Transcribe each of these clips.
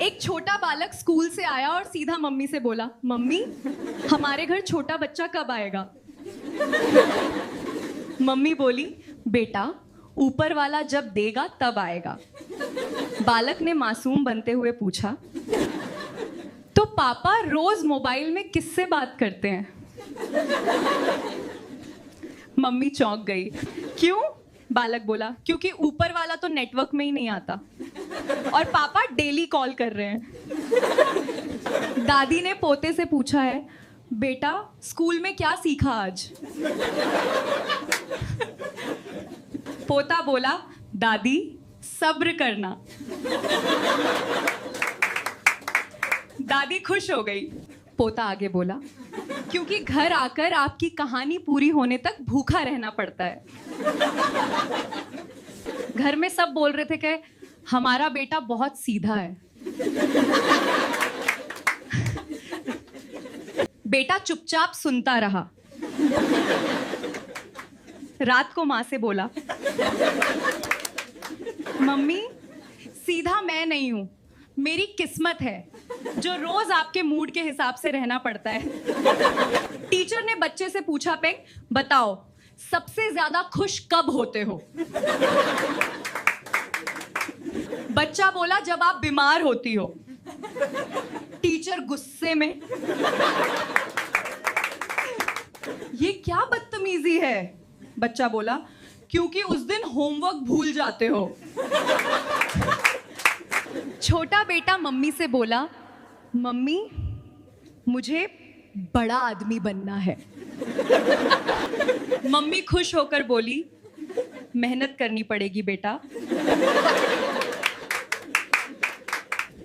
एक छोटा बालक स्कूल से आया और सीधा मम्मी से बोला, मम्मी हमारे घर छोटा बच्चा कब आएगा? मम्मी बोली, बेटा ऊपर वाला जब देगा तब आएगा। बालक ने मासूम बनते हुए पूछा, तो पापा रोज मोबाइल में किससे बात करते हैं? मम्मी चौंक गई। क्यों? बालक बोला, क्योंकि ऊपर वाला तो नेटवर्क में ही नहीं आता और पापा डेली कॉल कर रहे हैं। दादी ने पोते से पूछा है, बेटा स्कूल में क्या सीखा आज? पोता बोला, दादी सब्र करना। दादी खुश हो गई। पोता आगे बोला, क्योंकि घर आकर आपकी कहानी पूरी होने तक भूखा रहना पड़ता है। घर में सब बोल रहे थे कि हमारा बेटा बहुत सीधा है। बेटा चुपचाप सुनता रहा। रात को माँ से बोला, मम्मी सीधा मैं नहीं हूं, मेरी किस्मत है जो रोज आपके मूड के हिसाब से रहना पड़ता है। टीचर ने बच्चे से पूछा, पेंग बताओ सबसे ज्यादा खुश कब होते हो? बच्चा बोला, जब आप बीमार होती हो। टीचर गुस्से में, ये क्या बदतमीजी है? बच्चा बोला, क्योंकि उस दिन होमवर्क भूल जाते हो। छोटा बेटा मम्मी से बोला, मम्मी मुझे बड़ा आदमी बनना है। मम्मी खुश होकर बोली, मेहनत करनी पड़ेगी बेटा।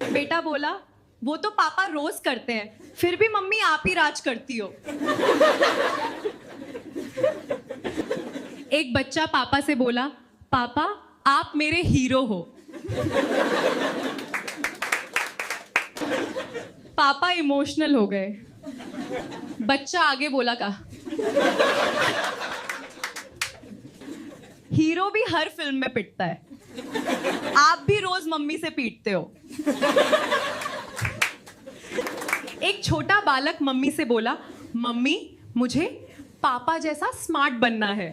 बेटा बोला, वो तो पापा रोज करते हैं, फिर भी मम्मी आप ही राज करती हो। एक बच्चा पापा से बोला, पापा आप मेरे हीरो हो। पापा इमोशनल हो गए। बच्चा आगे बोला, का हीरो भी हर फिल्म में पिटता है, आप भी रोज मम्मी से पीटते हो। एक छोटा बालक मम्मी से बोला, मम्मी मुझे पापा जैसा स्मार्ट बनना है।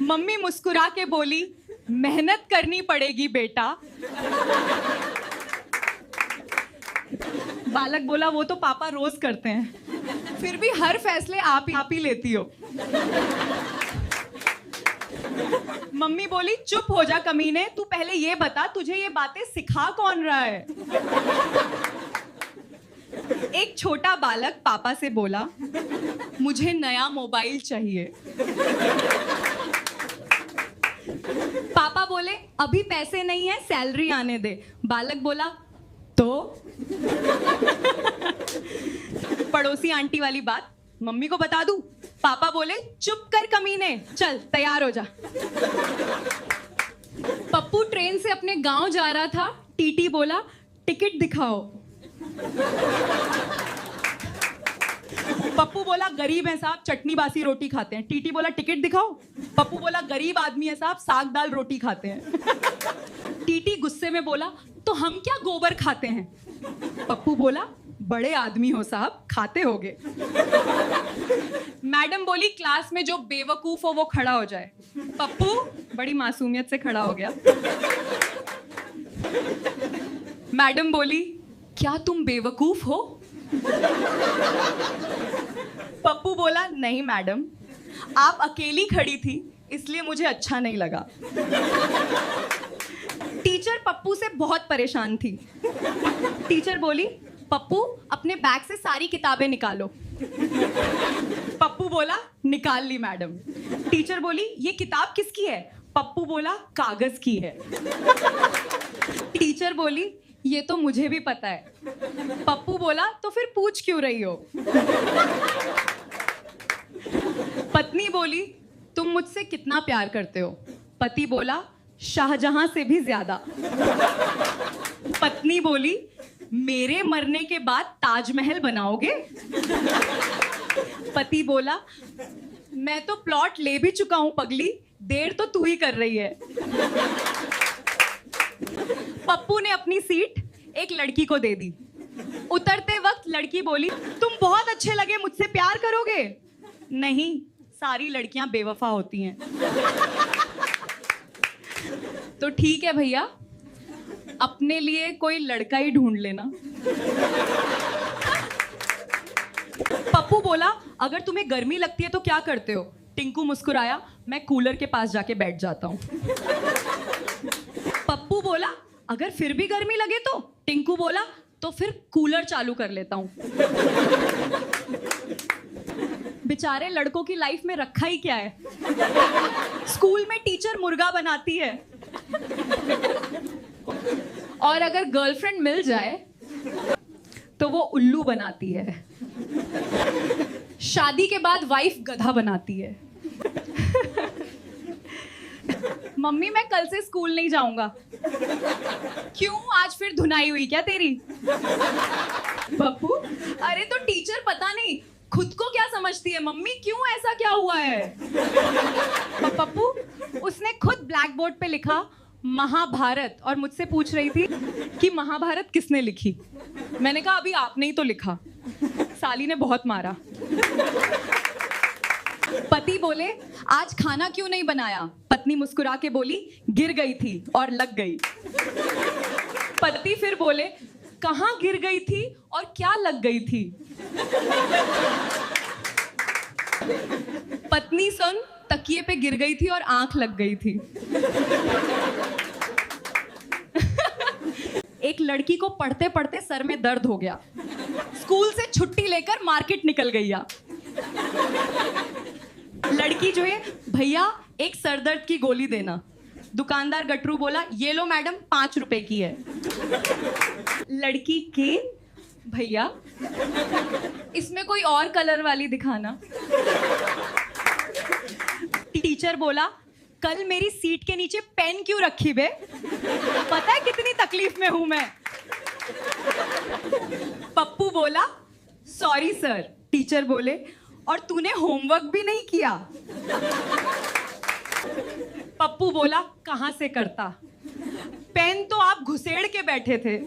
मम्मी मुस्कुरा के बोली, मेहनत करनी पड़ेगी बेटा। बालक बोला, वो तो पापा रोज करते हैं, फिर भी हर फैसले आप ही लेती हो। मम्मी बोली, चुप हो जा कमीने, तू पहले ये बता तुझे ये बातें सिखा कौन रहा है? एक छोटा बालक पापा से बोला, मुझे नया मोबाइल चाहिए। पापा बोले, अभी पैसे नहीं है, सैलरी आने दे। बालक बोला, तो पड़ोसी आंटी वाली बात मम्मी को बता दूं? पापा बोले, चुप कर कमीने, चल तैयार हो जा। पप्पू ट्रेन से अपने गांव जा रहा था। टीटी बोला, टिकट दिखाओ। पप्पू बोला, गरीब है साहब, चटनी बासी रोटी खाते हैं। टीटी बोला, टिकट दिखाओ। पप्पू बोला, गरीब आदमी है साहब, साग दाल रोटी खाते हैं। टीटी गुस्से में बोला, तो हम क्या गोबर खाते हैं? पप्पू बोला, बड़े आदमी हो साहब, खाते होगे। मैडम बोली, क्लास में जो बेवकूफ हो वो खड़ा हो जाए। पप्पू बड़ी मासूमियत से खड़ा हो गया। मैडम बोली, क्या तुम बेवकूफ हो? पप्पू बोला, नहीं मैडम, आप अकेली खड़ी थी इसलिए मुझे अच्छा नहीं लगा। टीचर पप्पू से बहुत परेशान थी। टीचर बोली, पप्पू अपने बैग से सारी किताबें निकालो। पप्पू बोला, निकाल ली मैडम। टीचर बोली, ये किताब किसकी है? पप्पू बोला, कागज की है। टीचर बोली, ये तो मुझे भी पता है। पप्पू बोला, तो फिर पूछ क्यों रही हो? पत्नी बोली, तुम मुझसे कितना प्यार करते हो? पति बोला, शाहजहां से भी ज्यादा। पत्नी बोली, मेरे मरने के बाद ताजमहल बनाओगे? पति बोला, मैं तो प्लॉट ले भी चुका हूं पगली, देर तो तू ही कर रही है। पप्पू ने अपनी सीट एक लड़की को दे दी। उतरते वक्त लड़की बोली, तुम बहुत अच्छे लगे, मुझसे प्यार करोगे? नहीं, सारी लड़कियां बेवफा होती हैं। तो ठीक है भैया, अपने लिए कोई लड़का ही ढूंढ लेना। पप्पू बोला, अगर तुम्हें गर्मी लगती है तो क्या करते हो? टिंकू मुस्कुराया, मैं कूलर के पास जाके बैठ जाता हूं। पप्पू बोला, अगर फिर भी गर्मी लगे तो? टिंकू बोला, तो फिर कूलर चालू कर लेता हूं। बेचारे लड़कों की लाइफ में रखा ही क्या है? स्कूल में टीचर मुर्गा बनाती है, और अगर गर्लफ्रेंड मिल जाए तो वो उल्लू बनाती है। शादी के बाद वाइफ गधा बनाती है। मम्मी, मैं कल से स्कूल नहीं जाऊंगा। क्यों, आज फिर धुनाई हुई क्या तेरी? पप्पू, अरे तो टीचर पता नहीं खुद को क्या समझती है। मम्मी, क्यों, ऐसा क्या हुआ है? पप्पू, उसने खुद ब्लैक बोर्ड पे लिखा महाभारत, और मुझसे पूछ रही थी कि महाभारत किसने लिखी। मैंने कहा, अभी आपने ही तो लिखा। साली ने बहुत मारा। पति बोले, आज खाना क्यों नहीं बनाया? पत्नी मुस्कुरा के बोली, गिर गई थी और लग गई। पति फिर बोले, कहाँ गिर गई थी और क्या लग गई थी? पत्नी सुन, तकिए पे गिर गई थी और आंख लग गई थी। एक लड़की को पढ़ते पढ़ते सर में दर्द हो गया, स्कूल से छुट्टी लेकर मार्केट निकल गई। लड़की जो है, भैया एक सरदर्द की गोली देना। दुकानदार गटरू बोला, ये लो मैडम, 5 रुपए की है। लड़की के, भैया इसमें कोई और कलर वाली दिखाना। टीचर बोला, कल मेरी सीट के नीचे पेन क्यों रखी बे? पता है कितनी तकलीफ में हूं मैं। पप्पू बोला, सॉरी सर। टीचर बोले, और तूने होमवर्क भी नहीं किया? पप्पू बोला, कहां से करता, पेन तो आप घुसेड़ के बैठे थे।